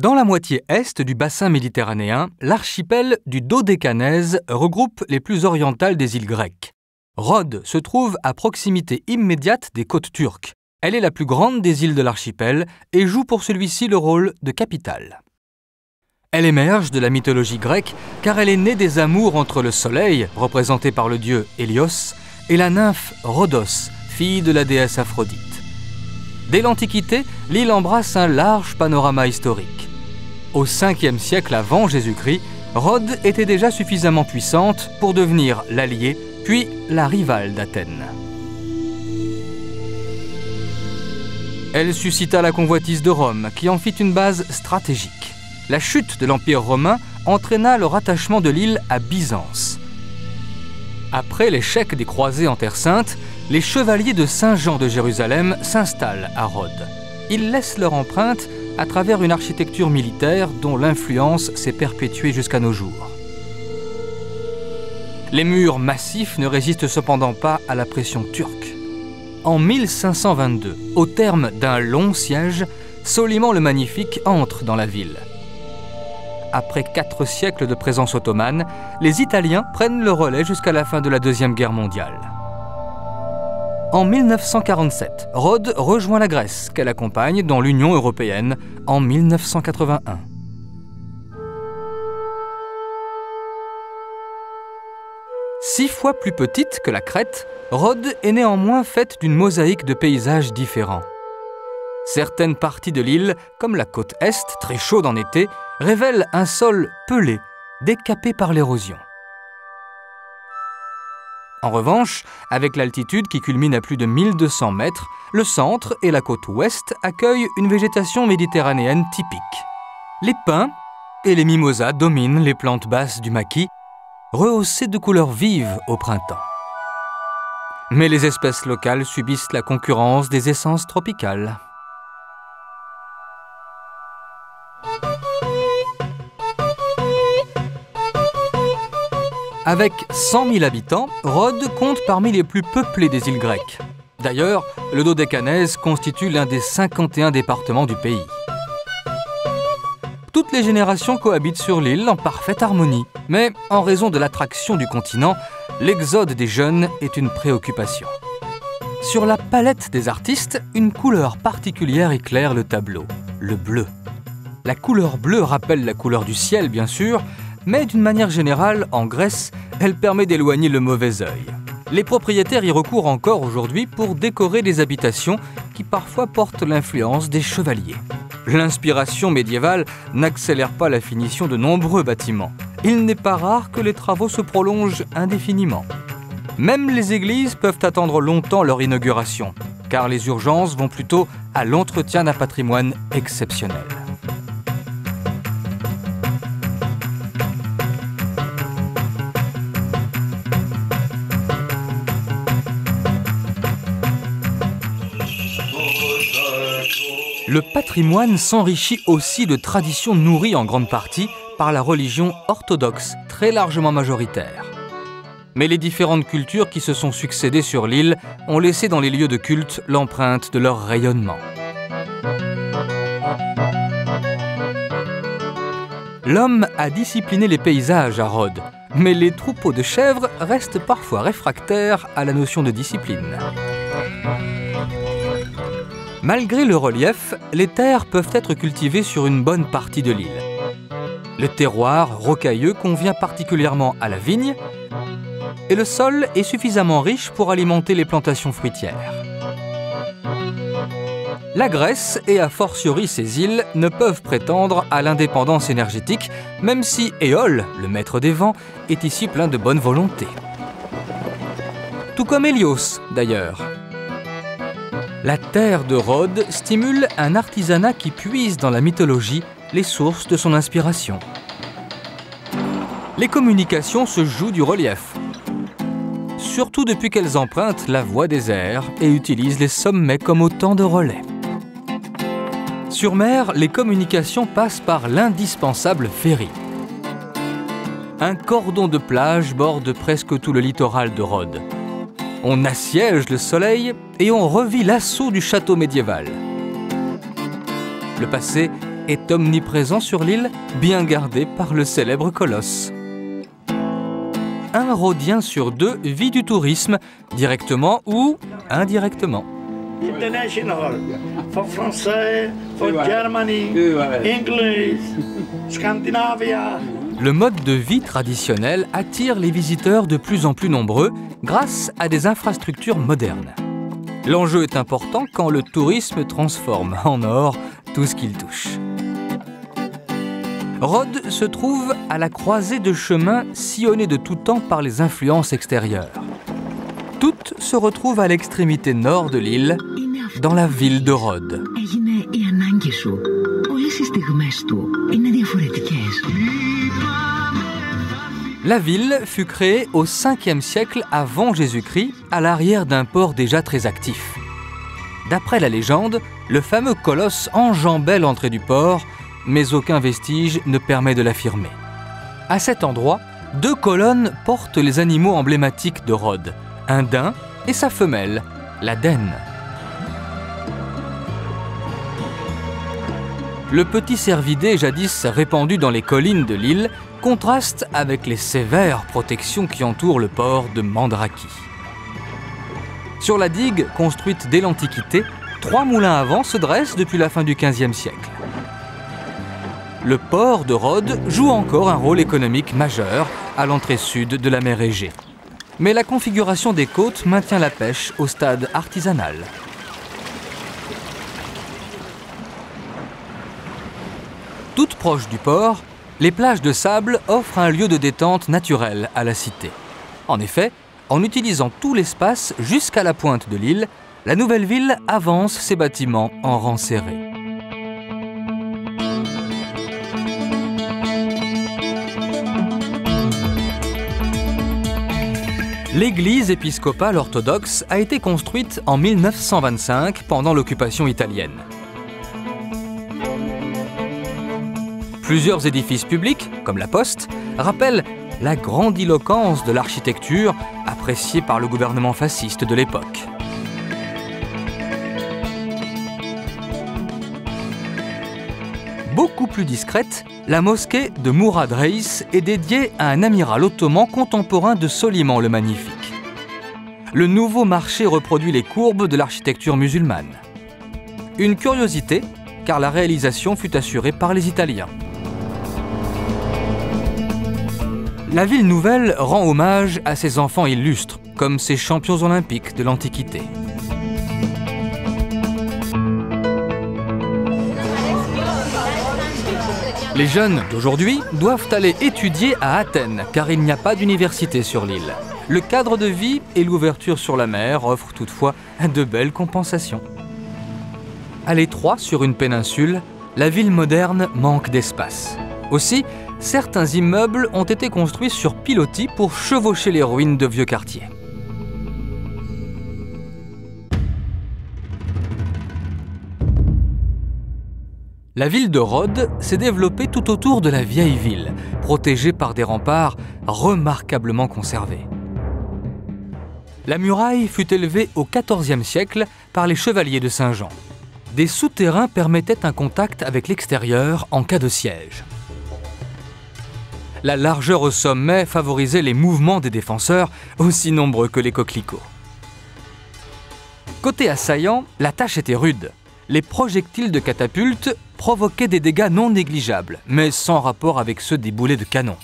Dans la moitié est du bassin méditerranéen, l'archipel du Dodécanèse regroupe les plus orientales des îles grecques. Rhodes se trouve à proximité immédiate des côtes turques. Elle est la plus grande des îles de l'archipel et joue pour celui-ci le rôle de capitale. Elle émerge de la mythologie grecque car elle est née des amours entre le soleil, représenté par le dieu Hélios, et la nymphe Rhodos, fille de la déesse Aphrodite. Dès l'Antiquité, l'île embrasse un large panorama historique. Au 5e siècle avant Jésus-Christ, Rhodes était déjà suffisamment puissante pour devenir l'alliée, puis la rivale d'Athènes. Elle suscita la convoitise de Rome, qui en fit une base stratégique. La chute de l'Empire romain entraîna le rattachement de l'île à Byzance. Après l'échec des croisés en Terre Sainte, les chevaliers de Saint-Jean de Jérusalem s'installent à Rhodes. Ils laissent leur empreinte à travers une architecture militaire dont l'influence s'est perpétuée jusqu'à nos jours. Les murs massifs ne résistent cependant pas à la pression turque. En 1522, au terme d'un long siège, Soliman le Magnifique entre dans la ville. Après 4 siècles de présence ottomane, les Italiens prennent le relais jusqu'à la fin de la Deuxième Guerre mondiale. En 1947, Rhodes rejoint la Grèce, qu'elle accompagne dans l'Union européenne en 1981. Six fois plus petite que la Crète, Rhodes est néanmoins faite d'une mosaïque de paysages différents. Certaines parties de l'île, comme la côte est, très chaude en été, révèlent un sol pelé, décapé par l'érosion. En revanche, avec l'altitude qui culmine à plus de 1200 mètres, le centre et la côte ouest accueillent une végétation méditerranéenne typique. Les pins et les mimosas dominent les plantes basses du maquis, rehaussées de couleurs vives au printemps. Mais les espèces locales subissent la concurrence des essences tropicales. Avec 100 000 habitants, Rhodes compte parmi les plus peuplées des îles grecques. D'ailleurs, le Dodécanèse constitue l'un des 51 départements du pays. Toutes les générations cohabitent sur l'île en parfaite harmonie. Mais en raison de l'attraction du continent, l'exode des jeunes est une préoccupation. Sur la palette des artistes, une couleur particulière éclaire le tableau, le bleu. La couleur bleue rappelle la couleur du ciel, bien sûr, mais d'une manière générale, en Grèce, elle permet d'éloigner le mauvais œil. Les propriétaires y recourent encore aujourd'hui pour décorer des habitations qui parfois portent l'influence des chevaliers. L'inspiration médiévale n'accélère pas la finition de nombreux bâtiments. Il n'est pas rare que les travaux se prolongent indéfiniment. Même les églises peuvent attendre longtemps leur inauguration, car les urgences vont plutôt à l'entretien d'un patrimoine exceptionnel. Le patrimoine s'enrichit aussi de traditions nourries en grande partie par la religion orthodoxe, très largement majoritaire. Mais les différentes cultures qui se sont succédées sur l'île ont laissé dans les lieux de culte l'empreinte de leur rayonnement. L'homme a discipliné les paysages à Rhodes, mais les troupeaux de chèvres restent parfois réfractaires à la notion de discipline. Malgré le relief, les terres peuvent être cultivées sur une bonne partie de l'île. Le terroir rocailleux convient particulièrement à la vigne et le sol est suffisamment riche pour alimenter les plantations fruitières. La Grèce et a fortiori ses îles ne peuvent prétendre à l'indépendance énergétique, même si Éole, le maître des vents, est ici plein de bonne volonté. Tout comme Hélios, d'ailleurs. La terre de Rhodes stimule un artisanat qui puise dans la mythologie les sources de son inspiration. Les communications se jouent du relief, surtout depuis qu'elles empruntent la voie des airs et utilisent les sommets comme autant de relais. Sur mer, les communications passent par l'indispensable ferry. Un cordon de plage borde presque tout le littoral de Rhodes. On assiège le soleil et on revit l'assaut du château médiéval. Le passé est omniprésent sur l'île, bien gardée par le célèbre colosse. Un Rhodien sur deux vit du tourisme, directement ou indirectement. International, for français, for Germany, English, Scandinavia. Le mode de vie traditionnel attire les visiteurs de plus en plus nombreux grâce à des infrastructures modernes. L'enjeu est important quand le tourisme transforme en or tout ce qu'il touche. Rhodes se trouve à la croisée de chemins sillonnés de tout temps par les influences extérieures. Toutes se retrouvent à l'extrémité nord de l'île, dans la ville de Rhodes. La ville fut créée au 5e siècle avant Jésus-Christ, à l'arrière d'un port déjà très actif. D'après la légende, le fameux colosse enjambait l'entrée du port, mais aucun vestige ne permet de l'affirmer. À cet endroit, 2 colonnes portent les animaux emblématiques de Rhodes, un daim et sa femelle, la daine. Le petit cervidé, jadis répandu dans les collines de l'île, contraste avec les sévères protections qui entourent le port de Mandraki. Sur la digue, construite dès l'Antiquité, 3 moulins à vent se dressent depuis la fin du XVe siècle. Le port de Rhodes joue encore un rôle économique majeur à l'entrée sud de la mer Égée. Mais la configuration des côtes maintient la pêche au stade artisanal. Toutes proches du port, les plages de sable offrent un lieu de détente naturel à la cité. En effet, en utilisant tout l'espace jusqu'à la pointe de l'île, la nouvelle ville avance ses bâtiments en rang serré. L'église épiscopale orthodoxe a été construite en 1925 pendant l'occupation italienne. Plusieurs édifices publics, comme la Poste, rappellent la grandiloquence de l'architecture appréciée par le gouvernement fasciste de l'époque. Beaucoup plus discrète, la mosquée de Mourad Reis est dédiée à un amiral ottoman contemporain de Soliman le Magnifique. Le nouveau marché reproduit les courbes de l'architecture musulmane. Une curiosité, car la réalisation fut assurée par les Italiens. La ville nouvelle rend hommage à ses enfants illustres, comme ses champions olympiques de l'Antiquité. Les jeunes d'aujourd'hui doivent aller étudier à Athènes, car il n'y a pas d'université sur l'île. Le cadre de vie et l'ouverture sur la mer offrent toutefois de belles compensations. À l'étroit sur une péninsule, la ville moderne manque d'espace. Aussi, certains immeubles ont été construits sur pilotis pour chevaucher les ruines de vieux quartiers. La ville de Rhodes s'est développée tout autour de la vieille ville, protégée par des remparts remarquablement conservés. La muraille fut élevée au XIVe siècle par les chevaliers de Saint-Jean. Des souterrains permettaient un contact avec l'extérieur en cas de siège. La largeur au sommet favorisait les mouvements des défenseurs, aussi nombreux que les coquelicots. Côté assaillant, la tâche était rude. Les projectiles de catapultes provoquaient des dégâts non négligeables, mais sans rapport avec ceux des boulets de canon.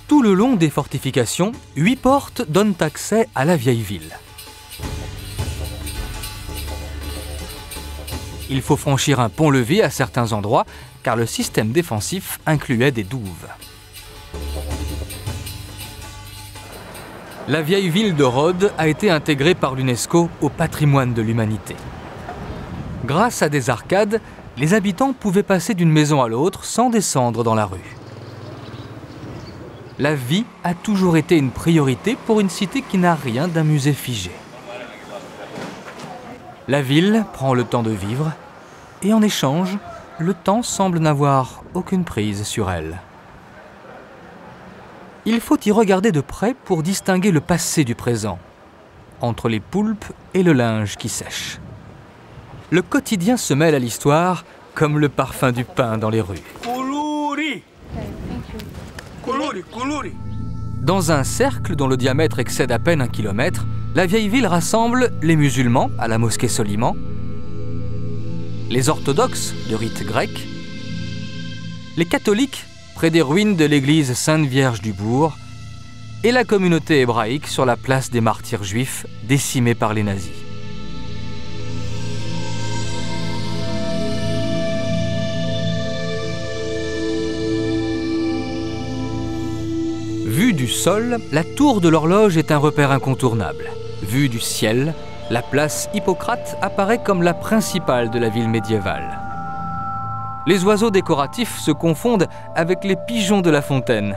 Tout le long des fortifications, 8 portes donnent accès à la vieille ville. Il faut franchir un pont-levis à certains endroits, car le système défensif incluait des douves. La vieille ville de Rhodes a été intégrée par l'UNESCO au patrimoine de l'humanité. Grâce à des arcades, les habitants pouvaient passer d'une maison à l'autre sans descendre dans la rue. La vie a toujours été une priorité pour une cité qui n'a rien d'un musée figé. La ville prend le temps de vivre et en échange, le temps semble n'avoir aucune prise sur elle. Il faut y regarder de près pour distinguer le passé du présent, entre les poulpes et le linge qui sèche. le quotidien se mêle à l'histoire comme le parfum du pain dans les rues. Dans un cercle dont le diamètre excède à peine 1 kilomètre, la vieille ville rassemble les musulmans à la mosquée Soliman, les orthodoxes de rite grec, les catholiques près des ruines de l'église Sainte-Vierge du Bourg et la communauté hébraïque sur la place des martyrs juifs décimés par les nazis. Vue du sol, la tour de l'horloge est un repère incontournable. Vue du ciel, la place Hippocrate apparaît comme la principale de la ville médiévale. Les oiseaux décoratifs se confondent avec les pigeons de La Fontaine.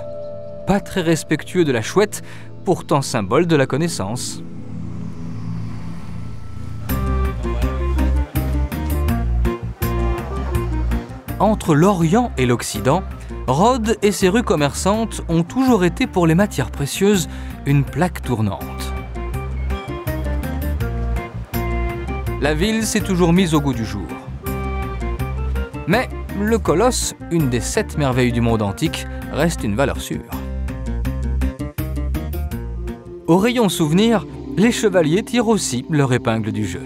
Pas très respectueux de la chouette, pourtant symbole de la connaissance. Entre l'Orient et l'Occident, Rhodes et ses rues commerçantes ont toujours été pour les matières précieuses une plaque tournante. La ville s'est toujours mise au goût du jour. Mais le colosse, une des 7 merveilles du monde antique, reste une valeur sûre. Au rayon souvenir, les chevaliers tirent aussi leur épingle du jeu.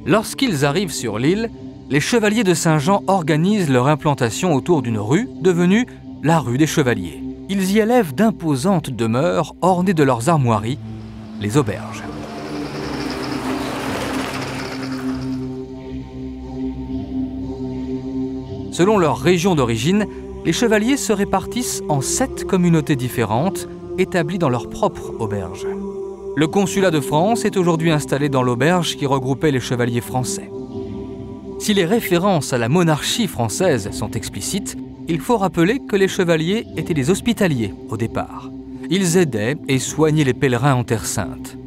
Lorsqu'ils arrivent sur l'île, les chevaliers de Saint-Jean organisent leur implantation autour d'une rue devenue la rue des Chevaliers. Ils y élèvent d'imposantes demeures ornées de leurs armoiries, les auberges. Selon leur région d'origine, les chevaliers se répartissent en 7 communautés différentes, établies dans leur propre auberge. Le consulat de France est aujourd'hui installé dans l'auberge qui regroupait les chevaliers français. Si les références à la monarchie française sont explicites, il faut rappeler que les chevaliers étaient des hospitaliers au départ. Ils aidaient et soignaient les pèlerins en Terre Sainte.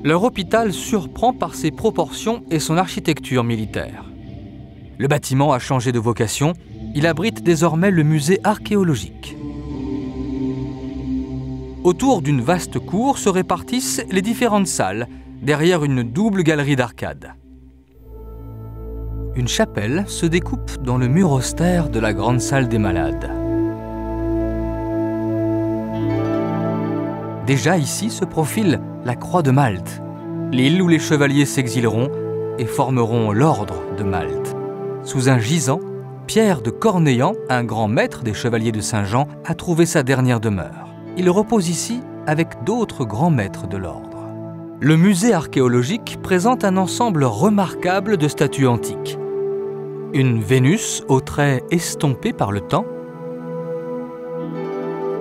Leur hôpital surprend par ses proportions et son architecture militaire. Le bâtiment a changé de vocation, il abrite désormais le musée archéologique. Autour d'une vaste cour se répartissent les différentes salles, derrière une double galerie d'arcades. Une chapelle se découpe dans le mur austère de la grande salle des malades. Déjà ici se profile la Croix de Malte, l'île où les chevaliers s'exileront et formeront l'ordre de Malte. Sous un gisant, Pierre de Corneillan, un grand maître des chevaliers de Saint-Jean, a trouvé sa dernière demeure. Il repose ici avec d'autres grands maîtres de l'ordre. Le musée archéologique présente un ensemble remarquable de statues antiques. Une Vénus aux traits estompés par le temps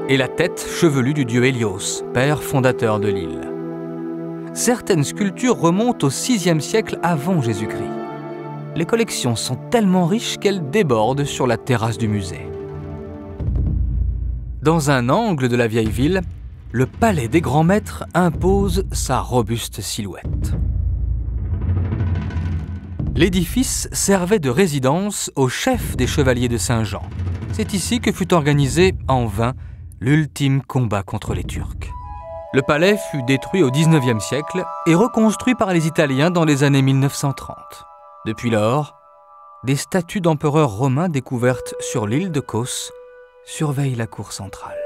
et la tête chevelue du dieu Hélios, père fondateur de l'île. Certaines sculptures remontent au VIe siècle avant Jésus-Christ. Les collections sont tellement riches qu'elles débordent sur la terrasse du musée. Dans un angle de la vieille ville, le palais des grands maîtres impose sa robuste silhouette. L'édifice servait de résidence au chef des chevaliers de Saint-Jean. C'est ici que fut organisé, en vain, l'ultime combat contre les Turcs. Le palais fut détruit au XIXe siècle et reconstruit par les Italiens dans les années 1930. Depuis lors, des statues d'empereurs romains découvertes sur l'île de Kos surveillent la cour centrale.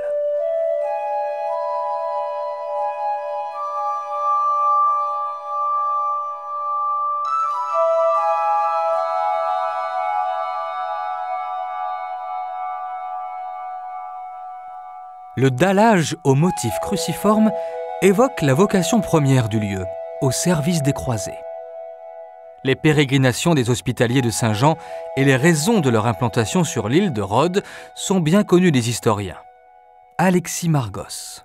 Le dallage au motif cruciforme évoque la vocation première du lieu, au service des croisés. Les pérégrinations des hospitaliers de Saint-Jean et les raisons de leur implantation sur l'île de Rhodes sont bien connues des historiens. Alexis Margos.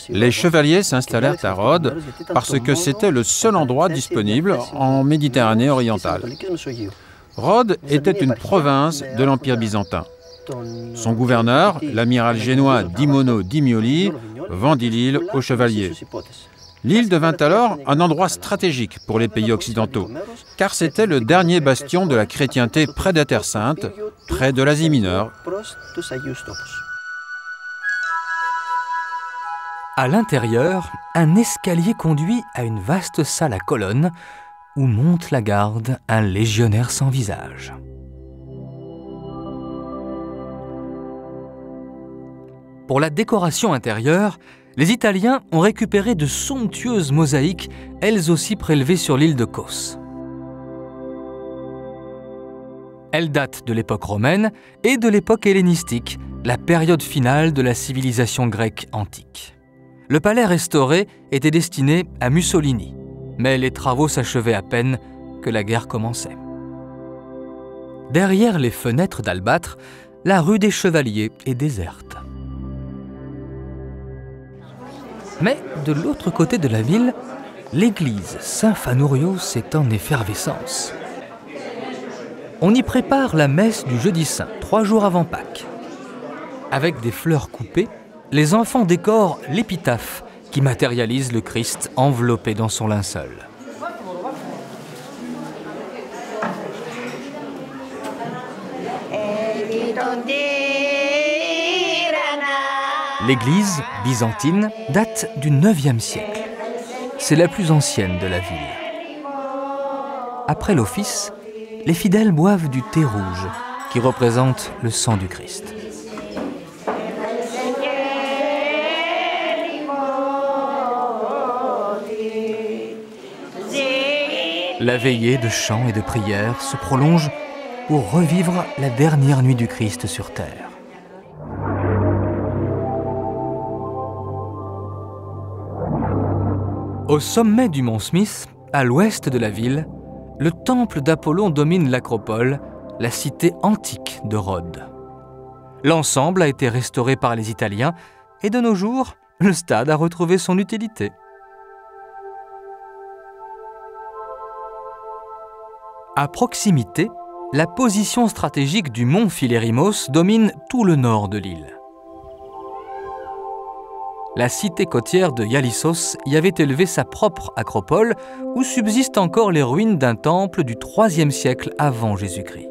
Les chevaliers s'installèrent à Rhodes parce que c'était le seul endroit disponible en Méditerranée orientale. Rhodes était une province de l'Empire byzantin. Son gouverneur, l'amiral génois Dimono di Mioli, vendit l'île aux chevaliers. L'île devint alors un endroit stratégique pour les pays occidentaux, car c'était le dernier bastion de la chrétienté près des Terres Saintes, près de l'Asie mineure. À l'intérieur, un escalier conduit à une vaste salle à colonnes où monte la garde un légionnaire sans visage. Pour la décoration intérieure, les Italiens ont récupéré de somptueuses mosaïques, elles aussi prélevées sur l'île de Kos. Elles datent de l'époque romaine et de l'époque hellénistique, la période finale de la civilisation grecque antique. Le palais restauré était destiné à Mussolini, mais les travaux s'achevaient à peine que la guerre commençait. Derrière les fenêtres d'albâtre, la rue des Chevaliers est déserte. Mais de l'autre côté de la ville, l'église Saint-Phanourios est en effervescence. On y prépare la messe du jeudi saint, 3 jours avant Pâques. Avec des fleurs coupées, les enfants décorent l'épitaphe qui matérialise le Christ enveloppé dans son linceul. L'église byzantine date du IXe siècle. C'est la plus ancienne de la ville. Après l'office, les fidèles boivent du thé rouge qui représente le sang du Christ. La veillée de chants et de prières se prolonge pour revivre la dernière nuit du Christ sur terre. Au sommet du mont Smith, à l'ouest de la ville, le temple d'Apollon domine l'acropole, la cité antique de Rhodes. L'ensemble a été restauré par les Italiens et de nos jours, le stade a retrouvé son utilité. À proximité, la position stratégique du mont Philérimos domine tout le nord de l'île. La cité côtière de Ialissos y avait élevé sa propre acropole où subsistent encore les ruines d'un temple du IIIe siècle avant Jésus-Christ.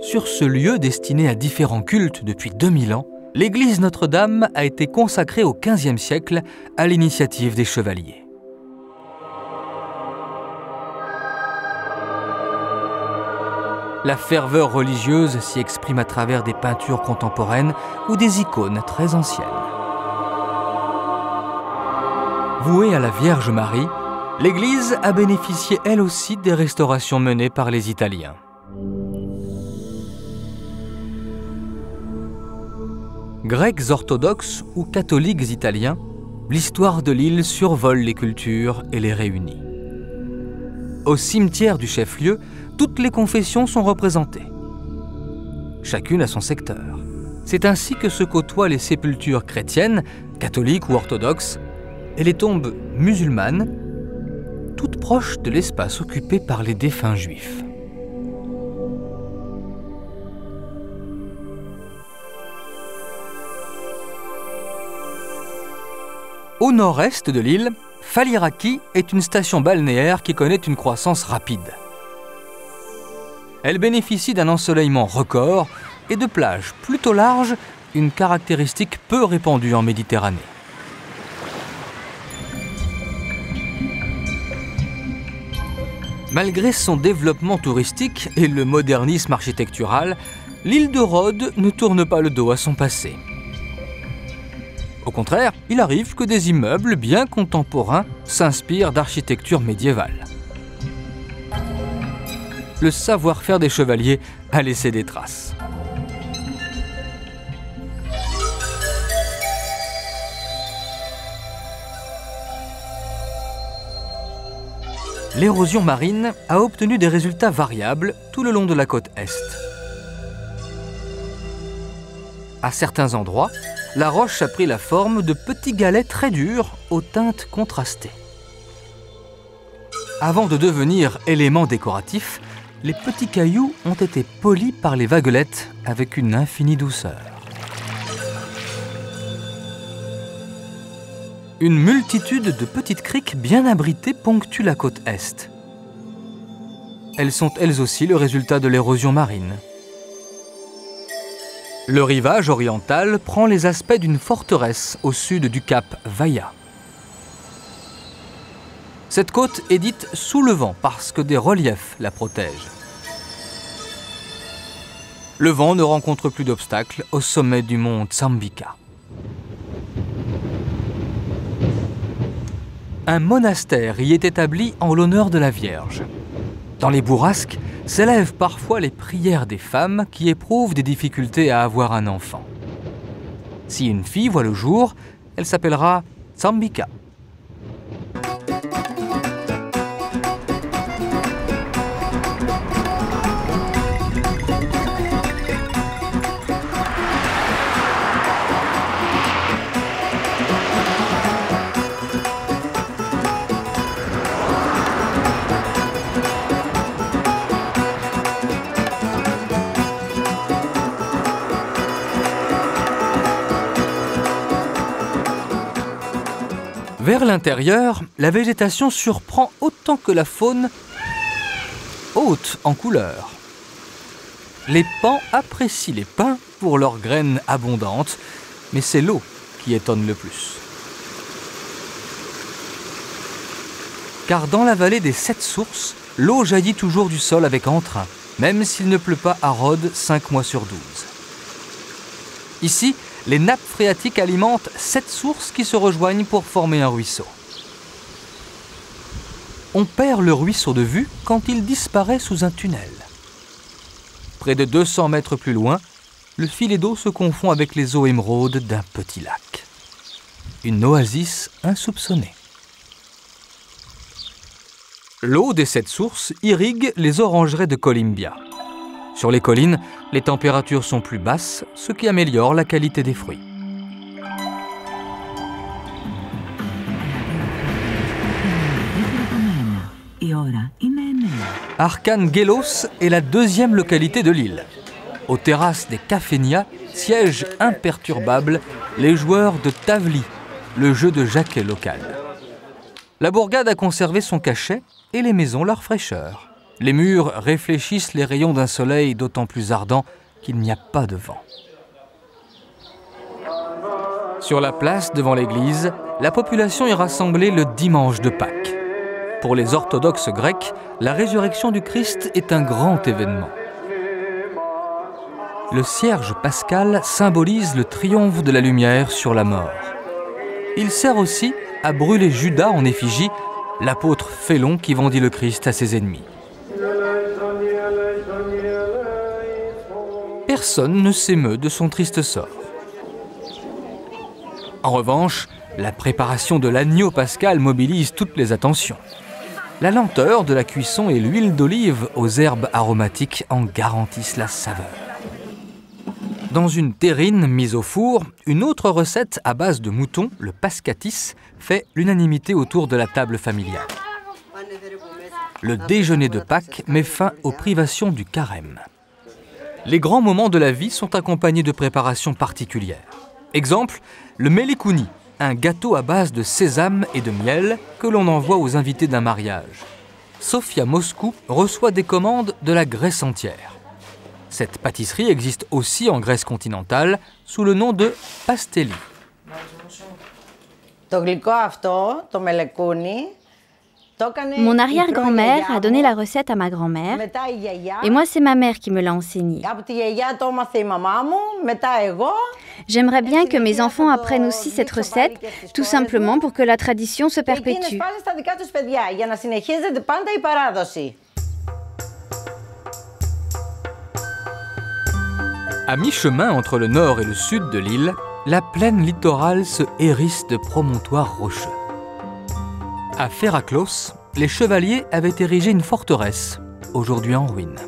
Sur ce lieu destiné à différents cultes depuis 2000 ans, l'église Notre-Dame a été consacrée au XVe siècle à l'initiative des chevaliers. La ferveur religieuse s'y exprime à travers des peintures contemporaines ou des icônes très anciennes. Vouée à la Vierge Marie, l'église a bénéficié elle aussi des restaurations menées par les Italiens. Grecs orthodoxes ou catholiques italiens, l'histoire de l'île survole les cultures et les réunit. Au cimetière du chef-lieu, toutes les confessions sont représentées. Chacune a son secteur. C'est ainsi que se côtoient les sépultures chrétiennes, catholiques ou orthodoxes, et les tombes musulmanes, toutes proches de l'espace occupé par les défunts juifs. Au nord-est de l'île, Faliraki est une station balnéaire qui connaît une croissance rapide. Elle bénéficie d'un ensoleillement record et de plages plutôt larges, une caractéristique peu répandue en Méditerranée. Malgré son développement touristique et le modernisme architectural, l'île de Rhodes ne tourne pas le dos à son passé. Au contraire, il arrive que des immeubles bien contemporains s'inspirent d'architecture médiévale. Le savoir-faire des chevaliers a laissé des traces. L'érosion marine a obtenu des résultats variables tout le long de la côte est. À certains endroits, la roche a pris la forme de petits galets très durs aux teintes contrastées. Avant de devenir éléments décoratifs, les petits cailloux ont été polis par les vaguelettes avec une infinie douceur. Une multitude de petites criques bien abritées ponctuent la côte est. Elles sont elles aussi le résultat de l'érosion marine. Le rivage oriental prend les aspects d'une forteresse au sud du cap Vaia. Cette côte est dite sous le vent parce que des reliefs la protègent. Le vent ne rencontre plus d'obstacles au sommet du mont Tsambika. Un monastère y est établi en l'honneur de la Vierge. Dans les bourrasques s'élèvent parfois les prières des femmes qui éprouvent des difficultés à avoir un enfant. Si une fille voit le jour, elle s'appellera Tsambika. Vers l'intérieur, la végétation surprend autant que la faune, haute en couleurs. Les pans apprécient les pins pour leurs graines abondantes, mais c'est l'eau qui étonne le plus. Car dans la vallée des 7 sources, l'eau jaillit toujours du sol avec entrain, même s'il ne pleut pas à Rhodes 5 mois sur 12. Ici, les nappes phréatiques alimentent 7 sources qui se rejoignent pour former un ruisseau. On perd le ruisseau de vue quand il disparaît sous un tunnel. Près de 200 mètres plus loin, le filet d'eau se confond avec les eaux émeraudes d'un petit lac. Une oasis insoupçonnée. L'eau des 7 sources irrigue les orangeries de Colimbia. Sur les collines, les températures sont plus basses, ce qui améliore la qualité des fruits. Archangelos est la 2e localité de l'île. Aux terrasses des cafénias siègent imperturbables les joueurs de tavli, le jeu de jaquet local. La bourgade a conservé son cachet et les maisons leur fraîcheur. Les murs réfléchissent les rayons d'un soleil d'autant plus ardent qu'il n'y a pas de vent. Sur la place devant l'église, la population est rassemblée le dimanche de Pâques. Pour les orthodoxes grecs, la résurrection du Christ est un grand événement. Le cierge pascal symbolise le triomphe de la lumière sur la mort. Il sert aussi à brûler Judas en effigie, l'apôtre félon qui vendit le Christ à ses ennemis. Personne ne s'émeut de son triste sort. En revanche, la préparation de l'agneau pascal mobilise toutes les attentions. La lenteur de la cuisson et l'huile d'olive aux herbes aromatiques en garantissent la saveur. Dans une terrine mise au four, une autre recette à base de mouton, le paskatis, fait l'unanimité autour de la table familiale. Le déjeuner de Pâques met fin aux privations du carême. Les grands moments de la vie sont accompagnés de préparations particulières. Exemple, le melikouni, un gâteau à base de sésame et de miel que l'on envoie aux invités d'un mariage. Sofia Moscou reçoit des commandes de la Grèce entière. Cette pâtisserie existe aussi en Grèce continentale sous le nom de pastelli. Mon arrière-grand-mère a donné la recette à ma grand-mère et moi c'est ma mère qui me l'a enseignée. J'aimerais bien que mes enfants apprennent aussi cette recette, tout simplement pour que la tradition se perpétue. À mi-chemin entre le nord et le sud de l'île, la plaine littorale se hérisse de promontoires rocheux. À Féraklos, les chevaliers avaient érigé une forteresse, aujourd'hui en ruine.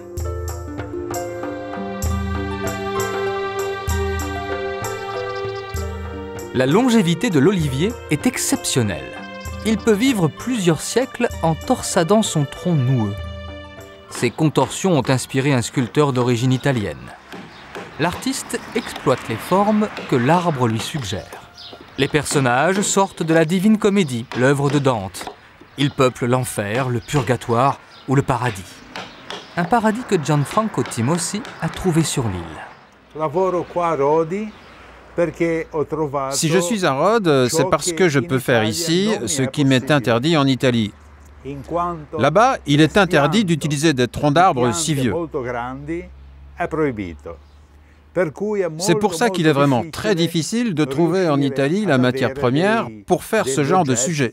La longévité de l'olivier est exceptionnelle. Il peut vivre plusieurs siècles en torsadant son tronc noueux. Ces contorsions ont inspiré un sculpteur d'origine italienne. L'artiste exploite les formes que l'arbre lui suggère. Les personnages sortent de la Divine Comédie, l'œuvre de Dante. Ils peuplent l'enfer, le purgatoire ou le paradis. Un paradis que Gianfranco Timossi a trouvé sur l'île. Si je suis à Rhodes, c'est parce que je peux faire ici ce qui m'est interdit en Italie. Là-bas, il est interdit d'utiliser des troncs d'arbres si vieux. C'est pour ça qu'il est vraiment très difficile de trouver en Italie la matière première pour faire ce genre de sujet.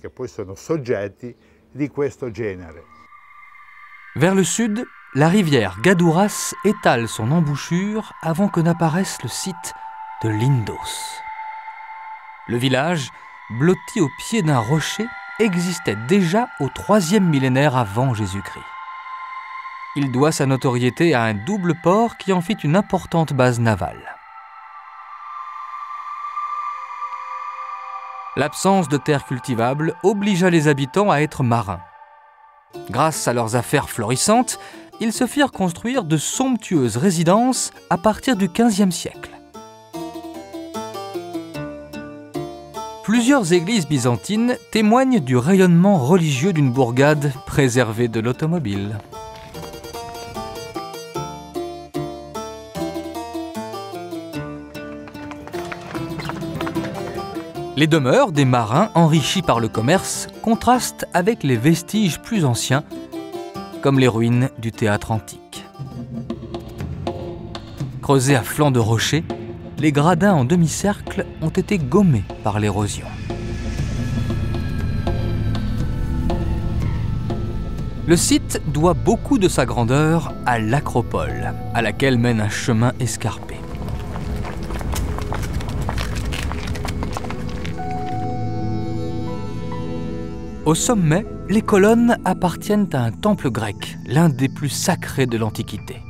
Vers le sud, la rivière Gadouras étale son embouchure avant que n'apparaisse le site de Lindos. Le village, blotti au pied d'un rocher, existait déjà au IIIe millénaire avant Jésus-Christ. Il doit sa notoriété à un double port qui en fit une importante base navale. L'absence de terres cultivables obligea les habitants à être marins. Grâce à leurs affaires florissantes, ils se firent construire de somptueuses résidences à partir du XVe siècle. Plusieurs églises byzantines témoignent du rayonnement religieux d'une bourgade préservée de l'automobile. Les demeures des marins enrichis par le commerce contrastent avec les vestiges plus anciens, comme les ruines du théâtre antique. Creusés à flanc de rocher, les gradins en demi-cercle ont été gommés par l'érosion. Le site doit beaucoup de sa grandeur à l'acropole, à laquelle mène un chemin escarpé. Au sommet, les colonnes appartiennent à un temple grec, l'un des plus sacrés de l'Antiquité.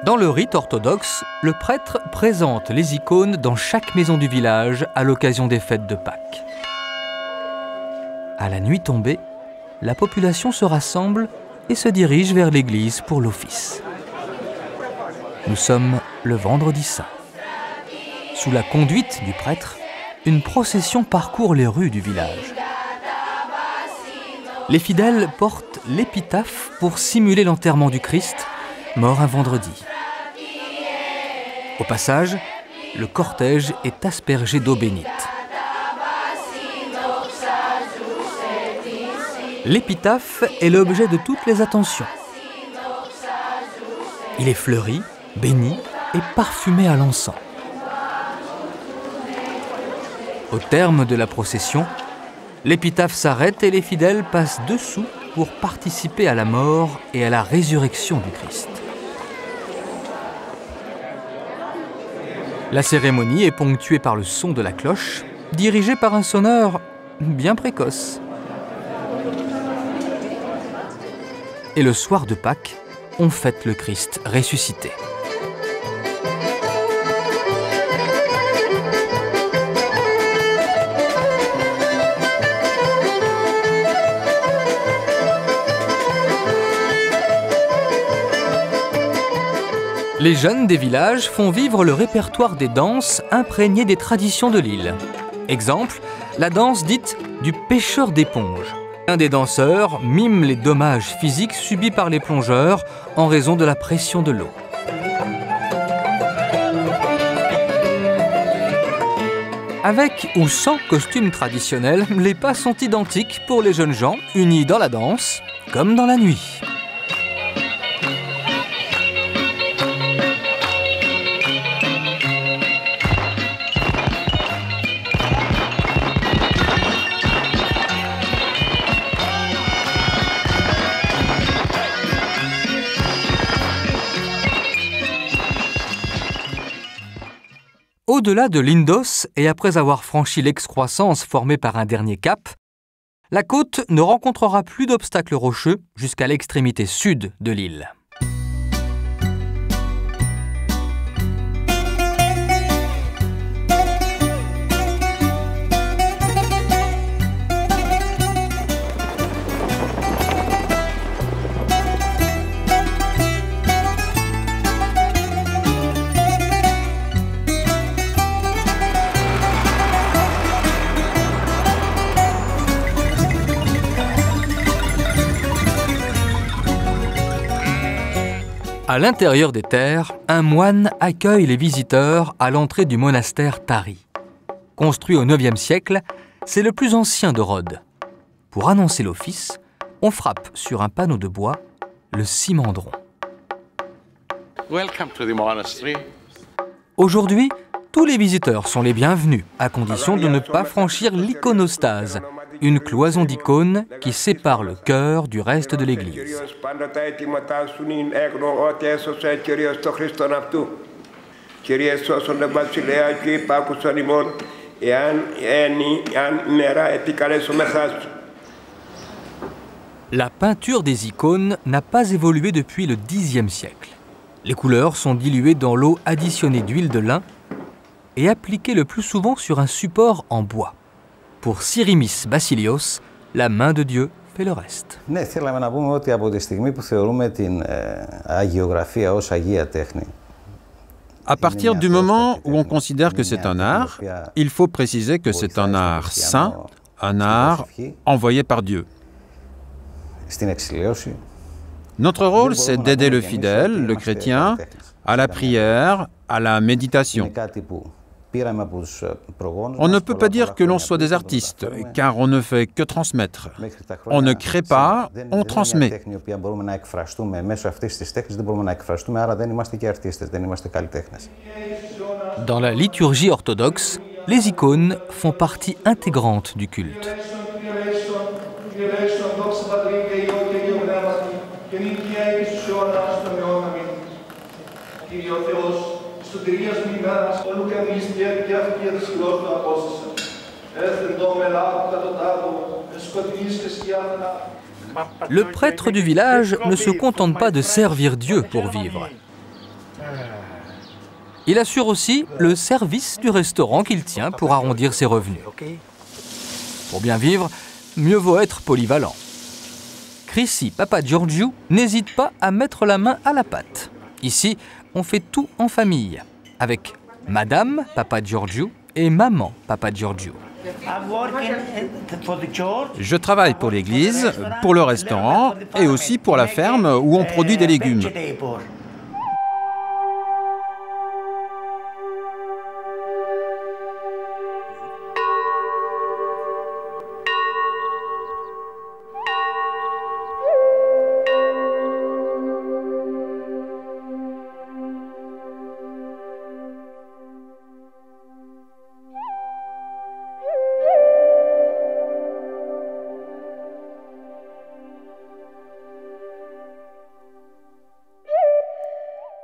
Dans le rite orthodoxe, le prêtre présente les icônes dans chaque maison du village à l'occasion des fêtes de Pâques. À la nuit tombée, la population se rassemble et se dirige vers l'église pour l'office. Nous sommes le vendredi saint. Sous la conduite du prêtre, une procession parcourt les rues du village. Les fidèles portent l'épitaphe pour simuler l'enterrement du Christ, mort un vendredi. Au passage, le cortège est aspergé d'eau bénite. L'épitaphe est l'objet de toutes les attentions. Il est fleuri, béni et parfumé à l'encens. Au terme de la procession, l'épitaphe s'arrête et les fidèles passent dessous pour participer à la mort et à la résurrection du Christ. La cérémonie est ponctuée par le son de la cloche, dirigée par un sonneur bien précoce. Et le soir de Pâques, on fête le Christ ressuscité. Les jeunes des villages font vivre le répertoire des danses imprégnées des traditions de l'île. Exemple, la danse dite du pêcheur d'éponges. Un des danseurs mime les dommages physiques subis par les plongeurs en raison de la pression de l'eau. Avec ou sans costume traditionnel, les pas sont identiques pour les jeunes gens, unis dans la danse comme dans la nuit. Au-delà de Lindos, et après avoir franchi l'excroissance formée par un dernier cap, la côte ne rencontrera plus d'obstacles rocheux jusqu'à l'extrémité sud de l'île. À l'intérieur des terres, un moine accueille les visiteurs à l'entrée du monastère Tari. Construit au IXe siècle, c'est le plus ancien de Rhodes. Pour annoncer l'office, on frappe sur un panneau de bois le cimandron. Aujourd'hui, tous les visiteurs sont les bienvenus, à condition de ne pas franchir l'iconostase, une cloison d'icônes qui sépare le chœur du reste de l'église. La peinture des icônes n'a pas évolué depuis le Xe siècle. Les couleurs sont diluées dans l'eau additionnée d'huile de lin et appliquées le plus souvent sur un support en bois. Pour Syrimis Basilios, la main de Dieu fait le reste. À partir du moment où on considère que c'est un art, il faut préciser que c'est un art saint, un art envoyé par Dieu. Notre rôle, c'est d'aider le fidèle, le chrétien, à la prière, à la méditation. On ne peut pas dire que l'on soit des artistes, car on ne fait que transmettre. On ne crée pas, on transmet. Dans la liturgie orthodoxe, les icônes font partie intégrante du culte. Le prêtre du village ne se contente pas de servir Dieu pour vivre. Il assure aussi le service du restaurant qu'il tient pour arrondir ses revenus. Pour bien vivre, mieux vaut être polyvalent. Chrissy Papageorgiou n'hésite pas à mettre la main à la pâte. Ici, on fait tout en famille, avec Madame Papageorgiou et Maman Papageorgiou. Je travaille pour l'église, pour le restaurant et aussi pour la ferme où on produit des légumes.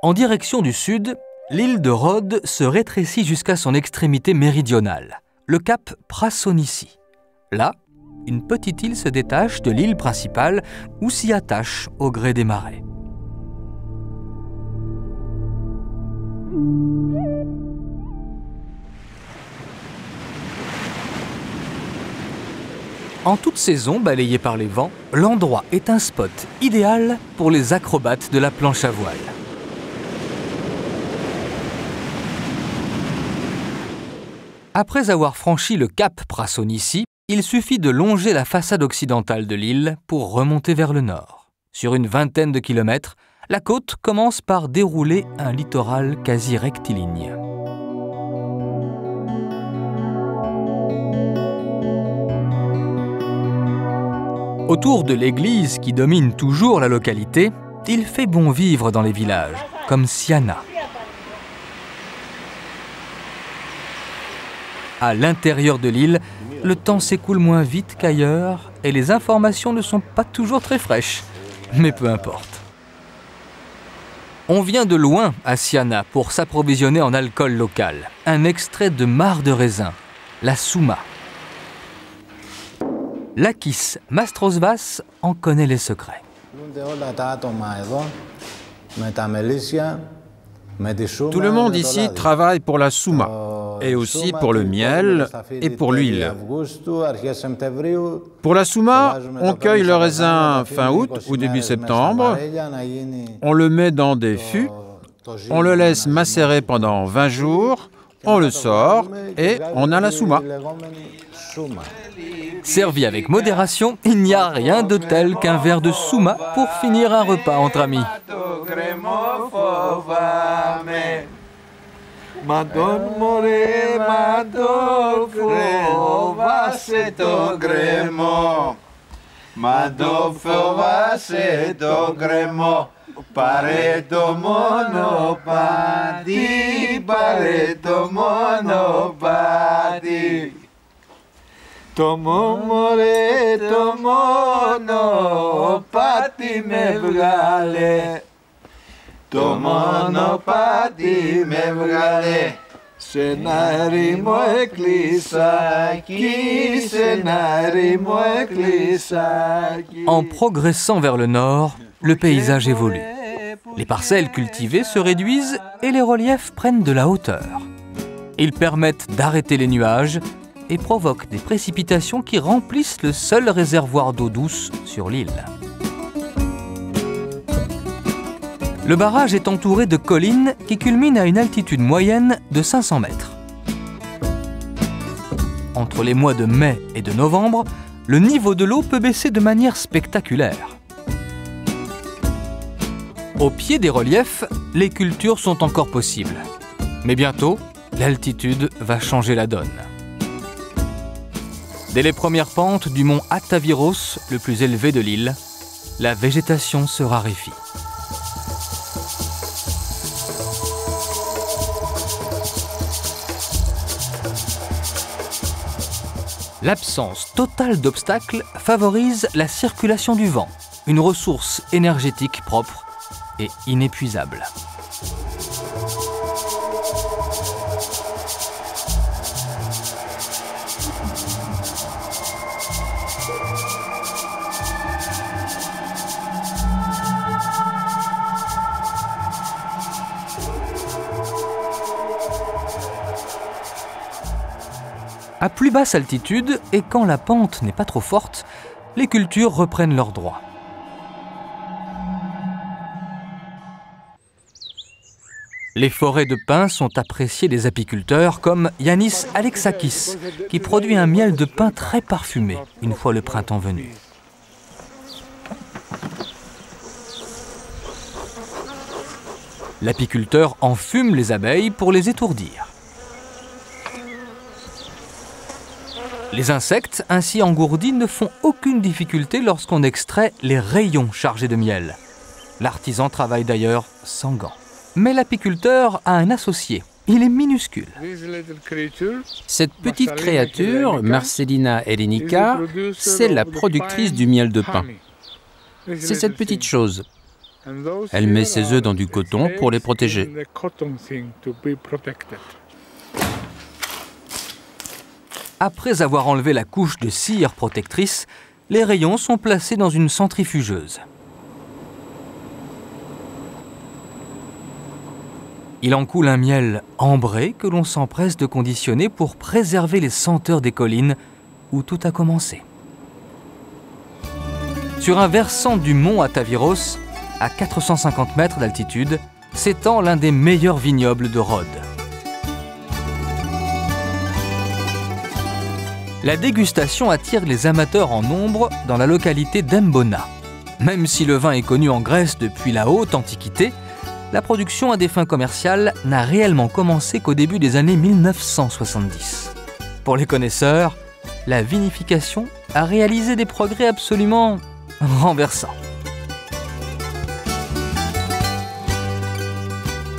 En direction du sud, l'île de Rhodes se rétrécit jusqu'à son extrémité méridionale, le cap Prasonici. Là, une petite île se détache de l'île principale ou s'y attache au gré des marées. En toute saison balayée par les vents, l'endroit est un spot idéal pour les acrobates de la planche à voile. Après avoir franchi le cap Prasonici, il suffit de longer la façade occidentale de l'île pour remonter vers le nord. Sur une vingtaine de kilomètres, la côte commence par dérouler un littoral quasi rectiligne. Autour de l'église qui domine toujours la localité, il fait bon vivre dans les villages, comme Siana. À l'intérieur de l'île, le temps s'écoule moins vite qu'ailleurs et les informations ne sont pas toujours très fraîches, mais peu importe. On vient de loin à Siana pour s'approvisionner en alcool local, un extrait de marc de raisin, la souma. Lakis Mastrosvas en connaît les secrets. Tout le monde ici travaille pour la souma, et aussi pour le miel et pour l'huile. Pour la souma, on cueille le raisin fin août ou début septembre, on le met dans des fûts, on le laisse macérer pendant 20 jours, on le sort et on a la souma. Servi avec modération, il n'y a rien de tel qu'un verre de souma pour finir un repas entre amis. gremo fovame. Madon more, madon fova se to gremo. Madon fova se to gremo. Pareto monopati, pareto monopati. Tomo more, tomo monopati me βγάλε. Το μονοπάτι με βγάλε. Σε ένα ερήμο εκκλησάκι, σε ένα ερήμο εκκλησάκι. En progressant vers le nord, le paysage évolue. Les parcelles cultivées se réduisent et les reliefs prennent de la hauteur. Ils permettent d'arrêter les nuages et provoquent des précipitations qui remplissent le seul réservoir d'eau douce sur l'île. Le barrage est entouré de collines qui culminent à une altitude moyenne de 500 mètres. Entre les mois de mai et de novembre, le niveau de l'eau peut baisser de manière spectaculaire. Au pied des reliefs, les cultures sont encore possibles. Mais bientôt, l'altitude va changer la donne. Dès les premières pentes du mont Ataviros, le plus élevé de l'île, la végétation se raréfie. L'absence totale d'obstacles favorise la circulation du vent, une ressource énergétique propre et inépuisable. À plus basse altitude et quand la pente n'est pas trop forte, les cultures reprennent leurs droits. Les forêts de pins sont appréciées des apiculteurs comme Yannis Alexakis, qui produit un miel de pin très parfumé une fois le printemps venu. L'apiculteur enfume les abeilles pour les étourdir. Les insectes ainsi engourdis ne font aucune difficulté lorsqu'on extrait les rayons chargés de miel. L'artisan travaille d'ailleurs sans gants. Mais l'apiculteur a un associé. Il est minuscule. Cette petite créature, Marcellina hellenica, c'est la productrice du miel de pin. C'est cette petite chose. Elle met ses œufs dans du coton pour les protéger. Après avoir enlevé la couche de cire protectrice, les rayons sont placés dans une centrifugeuse. Il en coule un miel ambré que l'on s'empresse de conditionner pour préserver les senteurs des collines où tout a commencé. Sur un versant du mont Ataviros, à 450 mètres d'altitude, s'étend l'un des meilleurs vignobles de Rhodes. La dégustation attire les amateurs en nombre dans la localité d'Embona. Même si le vin est connu en Grèce depuis la haute antiquité, la production à des fins commerciales n'a réellement commencé qu'au début des années 1970. Pour les connaisseurs, la vinification a réalisé des progrès absolument renversants.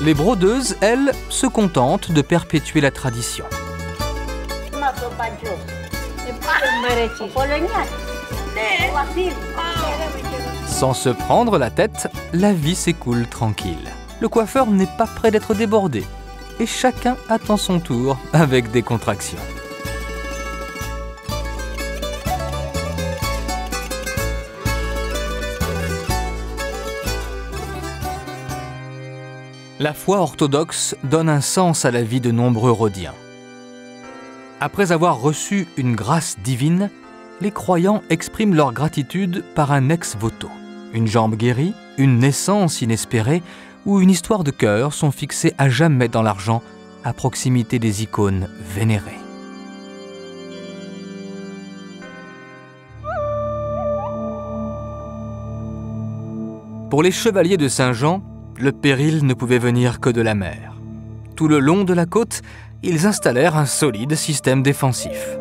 Les brodeuses, elles, se contentent de perpétuer la tradition. Sans se prendre la tête, la vie s'écoule tranquille. Le coiffeur n'est pas près d'être débordé et chacun attend son tour avec décontraction. La foi orthodoxe donne un sens à la vie de nombreux Rhodiens. Après avoir reçu une grâce divine, les croyants expriment leur gratitude par un ex-voto. Une jambe guérie, une naissance inespérée ou une histoire de cœur sont fixées à jamais dans l'argent à proximité des icônes vénérées. Pour les chevaliers de Saint-Jean, le péril ne pouvait venir que de la mer. Tout le long de la côte, ils installèrent un solide système défensif.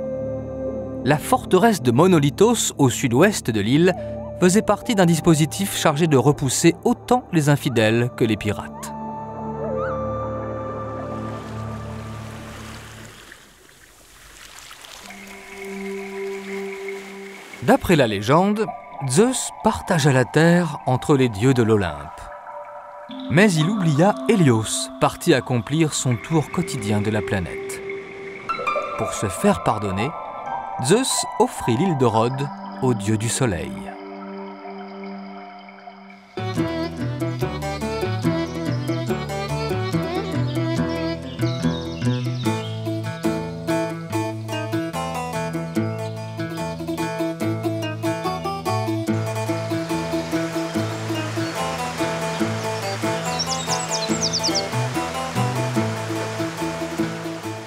La forteresse de Monolitos, au sud-ouest de l'île, faisait partie d'un dispositif chargé de repousser autant les infidèles que les pirates. D'après la légende, Zeus partagea la terre entre les dieux de l'Olympe. Mais il oublia Hélios, parti accomplir son tour quotidien de la planète. Pour se faire pardonner, Zeus offrit l'île de Rhodes au dieu du soleil.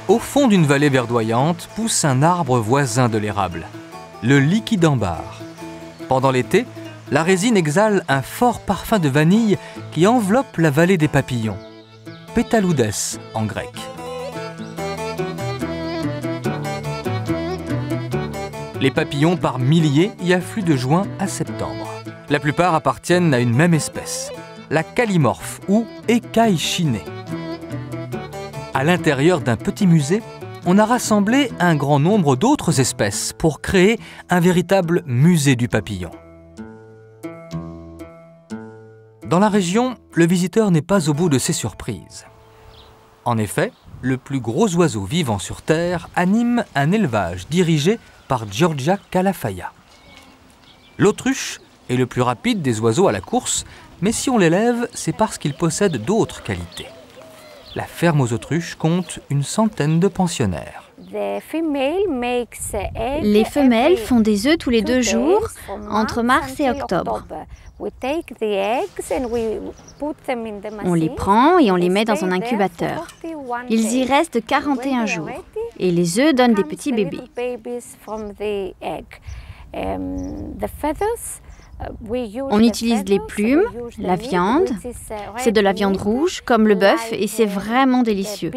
Au fond d'une vallée verdoyante pousse un arbre voisin de l'érable, le liquidambar. Pendant l'été, la résine exhale un fort parfum de vanille qui enveloppe la vallée des papillons, pétaloudes en grec. Les papillons par milliers y affluent de juin à septembre. La plupart appartiennent à une même espèce, la callimorphe ou écaille chinée. À l'intérieur d'un petit musée, on a rassemblé un grand nombre d'autres espèces pour créer un véritable musée du papillon. Dans la région, le visiteur n'est pas au bout de ses surprises. En effet, le plus gros oiseau vivant sur Terre anime un élevage dirigé par Giorgia Calafia. L'autruche est le plus rapide des oiseaux à la course, mais si on l'élève, c'est parce qu'il possède d'autres qualités. La ferme aux autruches compte une centaine de pensionnaires. Les femelles font des œufs tous les 2 jours, entre mars et octobre. On les prend et on les met dans un incubateur. Ils y restent 41 jours et les œufs donnent des petits bébés. On utilise les plumes, la viande. C'est de la viande rouge, comme le bœuf, et c'est vraiment délicieux.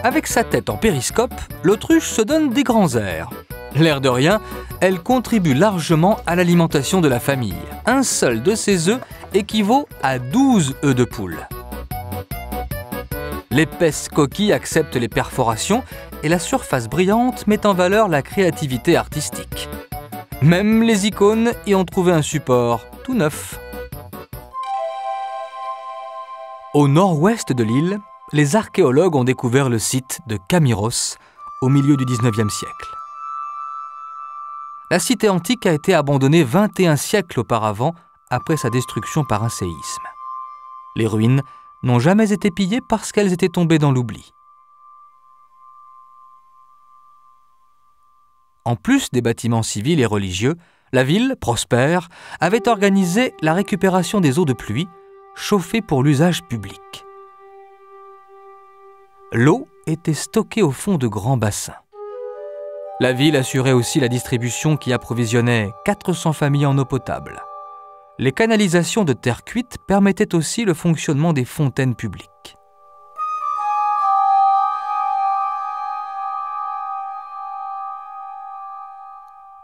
Avec sa tête en périscope, l'autruche se donne des grands airs. L'air de rien, elle contribue largement à l'alimentation de la famille. Un seul de ses œufs équivaut à 12 œufs de poule. L'épaisse coquille accepte les perforations et la surface brillante met en valeur la créativité artistique. Même les icônes y ont trouvé un support tout neuf. Au nord-ouest de l'île, les archéologues ont découvert le site de Kamiros au milieu du XIXe siècle. La cité antique a été abandonnée 21 siècles auparavant, après sa destruction par un séisme. Les ruines n'ont jamais été pillées parce qu'elles étaient tombées dans l'oubli. En plus des bâtiments civils et religieux, la ville, prospère, avait organisé la récupération des eaux de pluie, chauffées pour l'usage public. L'eau était stockée au fond de grands bassins. La ville assurait aussi la distribution qui approvisionnait 400 familles en eau potable. Les canalisations de terre cuite permettaient aussi le fonctionnement des fontaines publiques.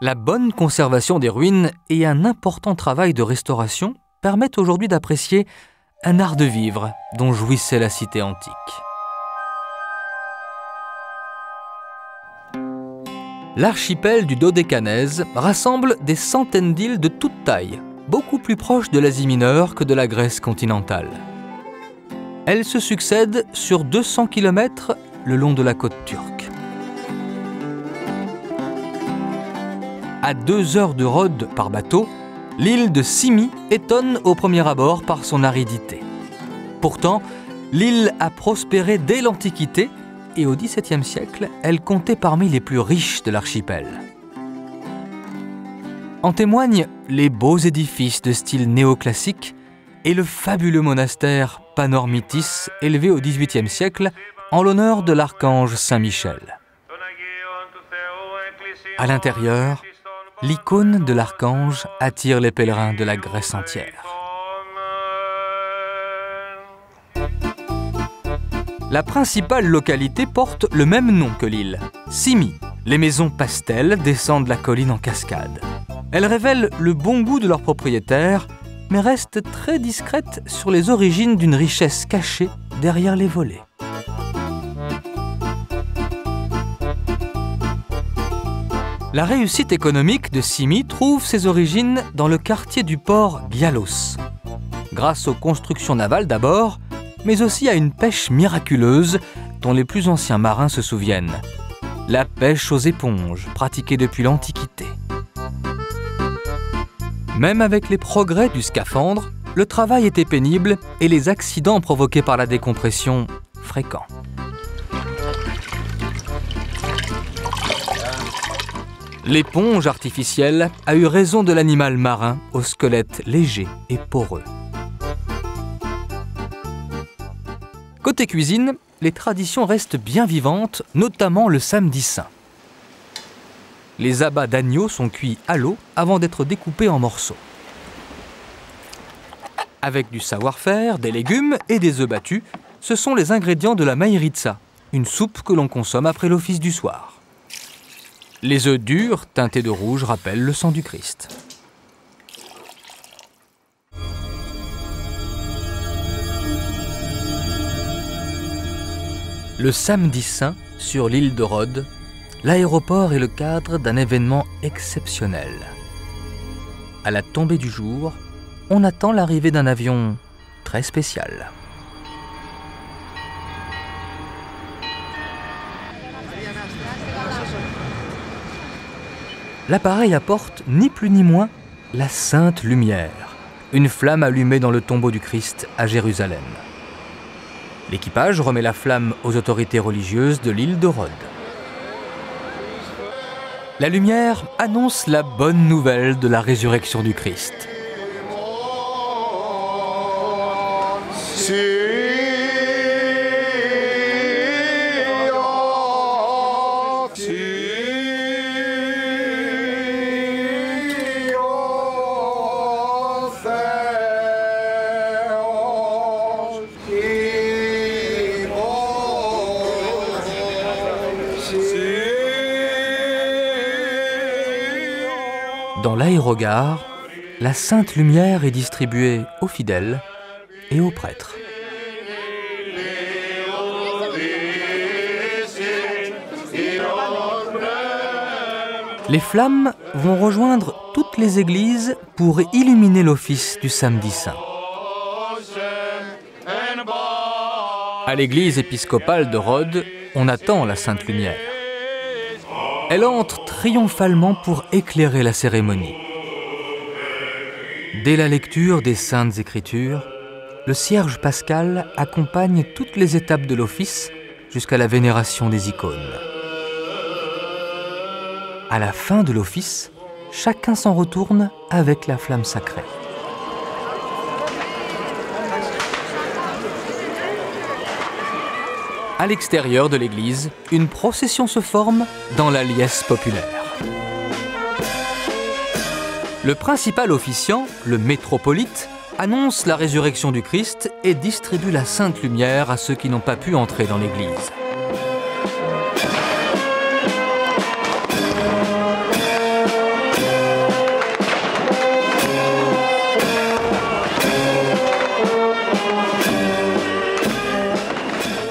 La bonne conservation des ruines et un important travail de restauration permettent aujourd'hui d'apprécier un art de vivre dont jouissait la cité antique. L'archipel du Dodécanèse rassemble des centaines d'îles de toute taille, beaucoup plus proches de l'Asie mineure que de la Grèce continentale. Elles se succèdent sur 200 km le long de la côte turque. À 2 heures de Rhodes par bateau, l'île de Symi étonne au premier abord par son aridité. Pourtant, l'île a prospéré dès l'Antiquité et au XVIIe siècle, elle comptait parmi les plus riches de l'archipel. En témoignent les beaux édifices de style néoclassique et le fabuleux monastère Panormitis élevé au XVIIIe siècle en l'honneur de l'archange Saint Michel. À l'intérieur, l'icône de l'archange attire les pèlerins de la Grèce entière. La principale localité porte le même nom que l'île, Symi. Les maisons pastel descendent la colline en cascade. Elles révèlent le bon goût de leurs propriétaires, mais restent très discrètes sur les origines d'une richesse cachée derrière les volets. La réussite économique de Symi trouve ses origines dans le quartier du port Gialos. Grâce aux constructions navales d'abord, mais aussi à une pêche miraculeuse dont les plus anciens marins se souviennent. La pêche aux éponges, pratiquée depuis l'Antiquité. Même avec les progrès du scaphandre, le travail était pénible et les accidents provoqués par la décompression fréquents. L'éponge artificielle a eu raison de l'animal marin au squelette léger et poreux. Côté cuisine, les traditions restent bien vivantes, notamment le samedi saint. Les abats d'agneau sont cuits à l'eau avant d'être découpés en morceaux. Avec du savoir-faire, des légumes et des œufs battus, ce sont les ingrédients de la maïritsa, une soupe que l'on consomme après l'office du soir. Les œufs durs, teintés de rouge, rappellent le sang du Christ. Le samedi saint, sur l'île de Rhodes, l'aéroport est le cadre d'un événement exceptionnel. À la tombée du jour, on attend l'arrivée d'un avion très spécial. L'appareil apporte ni plus ni moins la Sainte Lumière, une flamme allumée dans le tombeau du Christ à Jérusalem. L'équipage remet la flamme aux autorités religieuses de l'île de Rhodes. La lumière annonce la bonne nouvelle de la résurrection du Christ. Dans l'aérogare, la Sainte Lumière est distribuée aux fidèles et aux prêtres. Les flammes vont rejoindre toutes les églises pour illuminer l'office du samedi saint. À l'église épiscopale de Rhodes, on attend la Sainte Lumière. Elle entre triomphalement pour éclairer la cérémonie. Dès la lecture des Saintes Écritures, le cierge pascal accompagne toutes les étapes de l'office jusqu'à la vénération des icônes. À la fin de l'office, chacun s'en retourne avec la flamme sacrée. À l'extérieur de l'église, une procession se forme dans la liesse populaire. Le principal officiant, le métropolite, annonce la résurrection du Christ et distribue la Sainte Lumière à ceux qui n'ont pas pu entrer dans l'église.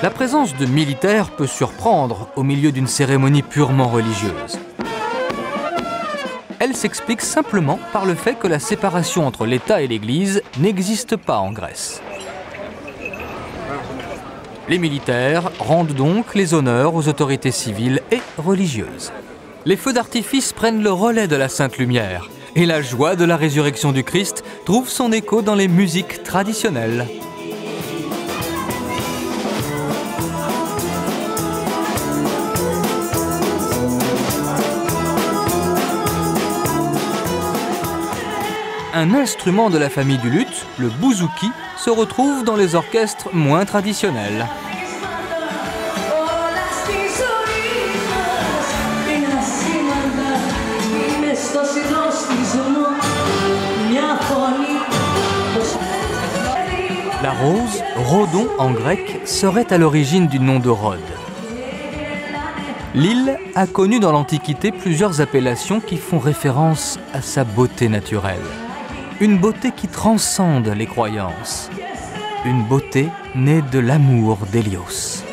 La présence de militaires peut surprendre au milieu d'une cérémonie purement religieuse. Elle s'explique simplement par le fait que la séparation entre l'État et l'Église n'existe pas en Grèce. Les militaires rendent donc les honneurs aux autorités civiles et religieuses. Les feux d'artifice prennent le relais de la Sainte Lumière et la joie de la résurrection du Christ trouve son écho dans les musiques traditionnelles. Un instrument de la famille du luth, le bouzouki, se retrouve dans les orchestres moins traditionnels. rose, Rhodon en grec, serait à l'origine du nom de Rhodes. L'île a connu dans l'Antiquité plusieurs appellations qui font référence à sa beauté naturelle. Une beauté qui transcende les croyances. Une beauté née de l'amour d'Hélios.